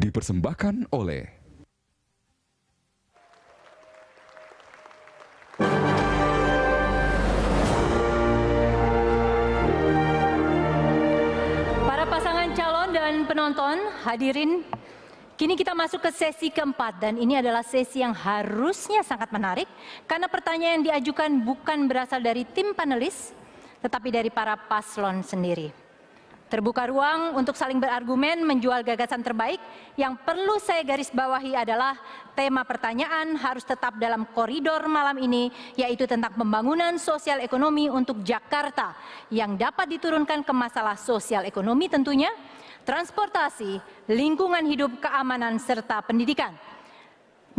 dipersembahkan oleh para pasangan calon dan penonton hadirin. Kini kita masuk ke sesi keempat dan ini adalah sesi yang harusnya sangat menarik karena pertanyaan yang diajukan bukan berasal dari tim panelis tetapi dari para paslon sendiri. Terbuka ruang untuk saling berargumen menjual gagasan terbaik. Yang perlu saya garis bawahi adalah tema pertanyaan harus tetap dalam koridor malam ini, yaitu tentang pembangunan sosial ekonomi untuk Jakarta yang dapat diturunkan ke masalah sosial ekonomi tentunya, transportasi, lingkungan hidup, keamanan, serta pendidikan.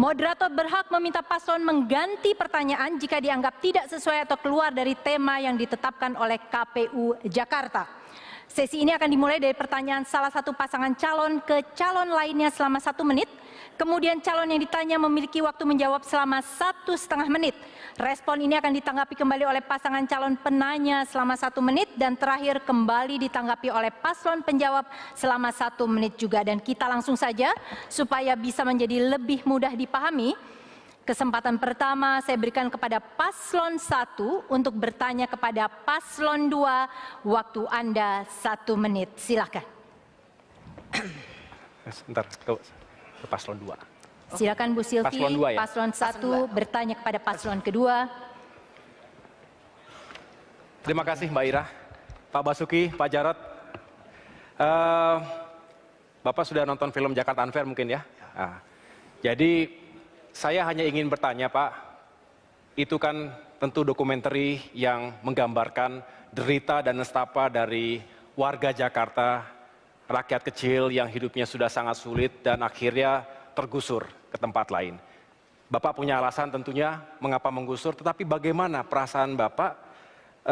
Moderator berhak meminta paslon mengganti pertanyaan jika dianggap tidak sesuai atau keluar dari tema yang ditetapkan oleh KPU Jakarta. Sesi ini akan dimulai dari pertanyaan salah satu pasangan calon ke calon lainnya selama 1 menit. Kemudian calon yang ditanya memiliki waktu menjawab selama 1,5 menit. Respon ini akan ditanggapi kembali oleh pasangan calon penanya selama 1 menit. Dan terakhir kembali ditanggapi oleh paslon penjawab selama 1 menit juga. Dan kita langsung saja supaya bisa menjadi lebih mudah dipahami. Kesempatan pertama saya berikan kepada paslon 1 untuk bertanya kepada paslon 2. Waktu Anda 1 menit. Silakan. Sebentar, ke paslon 2. Silakan Bu Silvi. Paslon 2 ya? Paslon 1 bertanya kepada paslon kedua. Terima kasih Mbak Ira, Pak Basuki, Pak Jarod. Bapak sudah nonton film Jakarta Unfair mungkin ya? Jadi saya hanya ingin bertanya Pak, itu kan tentu dokumenter yang menggambarkan derita dan nestapa dari warga Jakarta, rakyat kecil yang hidupnya sudah sangat sulit dan akhirnya tergusur ke tempat lain. Bapak punya alasan tentunya mengapa menggusur, tetapi bagaimana perasaan Bapak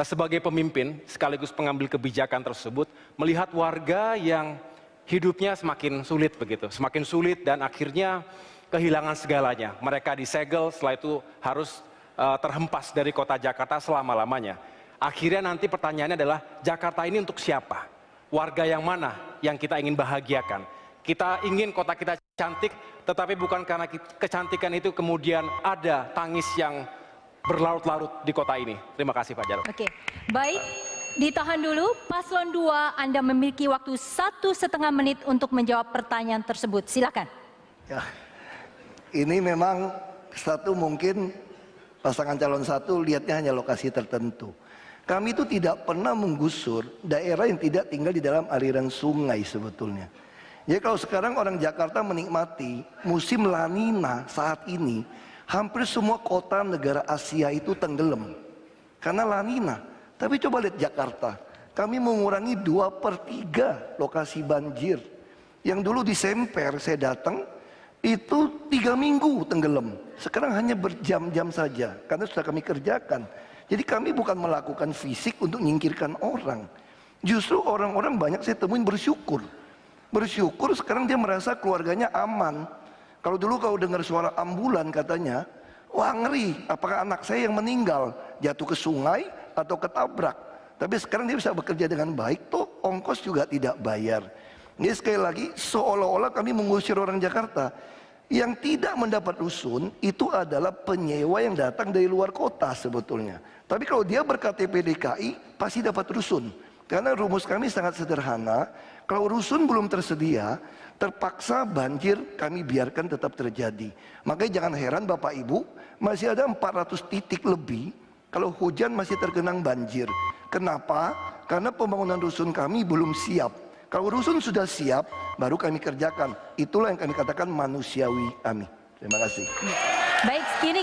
sebagai pemimpin sekaligus pengambil kebijakan tersebut melihat warga yang hidupnya semakin sulit begitu, semakin sulit dan akhirnya kehilangan segalanya. Mereka disegel, setelah itu harus terhempas dari kota Jakarta selama-lamanya. Akhirnya nanti pertanyaannya adalah Jakarta ini untuk siapa? Warga yang mana yang kita ingin bahagiakan? Kita ingin kota kita cantik, tetapi bukan karena kecantikan itu kemudian ada tangis yang berlarut-larut di kota ini. Terima kasih Pak Jarod. Oke, baik. Ditahan dulu, paslon 2 Anda memiliki waktu 1,5 menit untuk menjawab pertanyaan tersebut. Silakan. Ya, ini memang mungkin pasangan calon 1 lihatnya hanya lokasi tertentu. Kami itu tidak pernah menggusur daerah yang tidak tinggal di dalam aliran sungai sebetulnya. Jadi kalau sekarang orang Jakarta menikmati musim La Nina saat ini, hampir semua kota negara Asia itu tenggelam karena La Nina. Tapi coba lihat Jakarta, kami mengurangi 2/3 lokasi banjir. Yang dulu di Semper saya datang, itu 3 minggu tenggelam. Sekarang hanya berjam-jam saja, karena sudah kami kerjakan. Jadi kami bukan melakukan fisik untuk menyingkirkan orang. Justru orang-orang banyak saya temuin bersyukur. Bersyukur sekarang dia merasa keluarganya aman. Kalau dulu kau dengar suara ambulan katanya, wah ngeri, apakah anak saya yang meninggal jatuh ke sungai atau ketabrak. Tapi sekarang dia bisa bekerja dengan baik, toh ongkos juga tidak bayar. Ini sekali lagi seolah-olah kami mengusir orang Jakarta. Yang tidak mendapat rusun itu adalah penyewa yang datang dari luar kota sebetulnya. Tapi kalau dia berKTP DKI pasti dapat rusun. Karena rumus kami sangat sederhana. Kalau rusun belum tersedia, terpaksa banjir kami biarkan tetap terjadi. Makanya jangan heran Bapak Ibu, masih ada 400 titik lebih kalau hujan masih tergenang banjir. Kenapa? Karena pembangunan rusun kami belum siap. Kalau rusun sudah siap, baru kami kerjakan. Itulah yang kami katakan manusiawi kami. Terima kasih. Baik, kini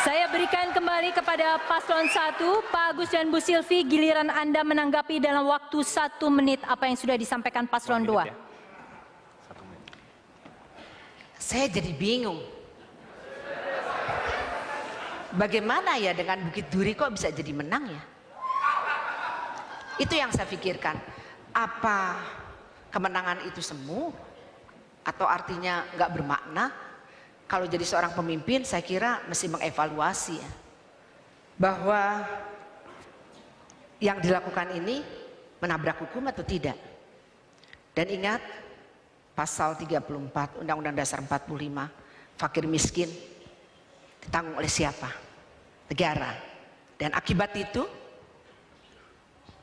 saya berikan kembali kepada paslon 1, Pak Agus dan Bu Silvi, giliran Anda menanggapi dalam waktu 1 menit apa yang sudah disampaikan paslon 2. Saya jadi bingung. Bagaimana ya dengan Bukit Duri kok bisa jadi menang ya? Itu yang saya pikirkan. Apa kemenangan itu semu? Atau artinya nggak bermakna? Kalau jadi seorang pemimpin saya kira mesti mengevaluasi ya. Bahwa yang dilakukan ini menabrak hukum atau tidak. Dan ingat, pasal 34 Undang-Undang Dasar 45, fakir miskin ditanggung oleh siapa? Negara. Dan akibat itu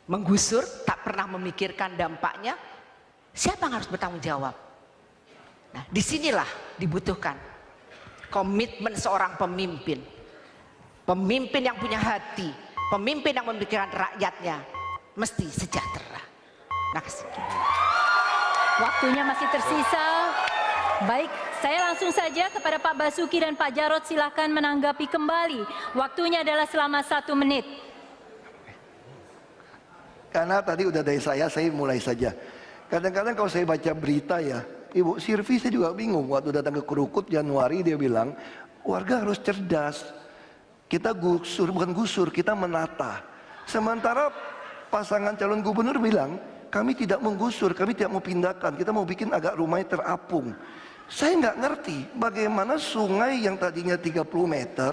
menggusur, tak pernah memikirkan dampaknya, siapa yang harus bertanggung jawab? Nah, disinilah dibutuhkan komitmen seorang pemimpin. Pemimpin yang punya hati, pemimpin yang memikirkan rakyatnya mesti sejahtera. Terima kasih. Waktunya masih tersisa. Baik, saya langsung saja kepada Pak Basuki dan Pak Jarod, silahkan menanggapi kembali. Waktunya adalah selama 1 menit. Karena tadi udah dari saya mulai saja. Kadang-kadang kalau saya baca berita ya, Ibu Sirvi saya juga bingung. Waktu datang ke Krukut Januari dia bilang, warga harus cerdas. Kita gusur, bukan gusur, kita menata. Sementara pasangan calon gubernur bilang, kami tidak menggusur, kami tidak mau pindahkan, kita mau bikin agak rumahnya terapung. Saya nggak ngerti bagaimana sungai yang tadinya 30 meter,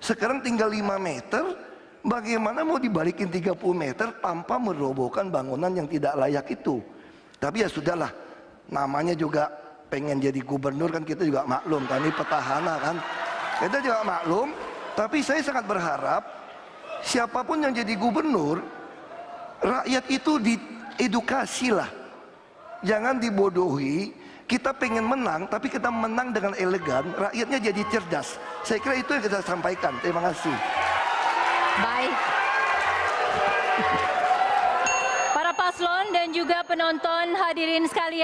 sekarang tinggal 5 meter, bagaimana mau dibalikin 30 meter tanpa merobohkan bangunan yang tidak layak itu. Tapi ya sudahlah, namanya juga pengen jadi gubernur kan, kita juga maklum, kan ini petahana kan. Kita juga maklum, tapi saya sangat berharap siapapun yang jadi gubernur, rakyat itu diedukasi lah. Jangan dibodohi. Kita pengen menang, tapi kita menang dengan elegan, rakyatnya jadi cerdas. Saya kira itu yang kita sampaikan. Terima kasih. Baik. Para paslon dan juga penonton hadirin sekalian.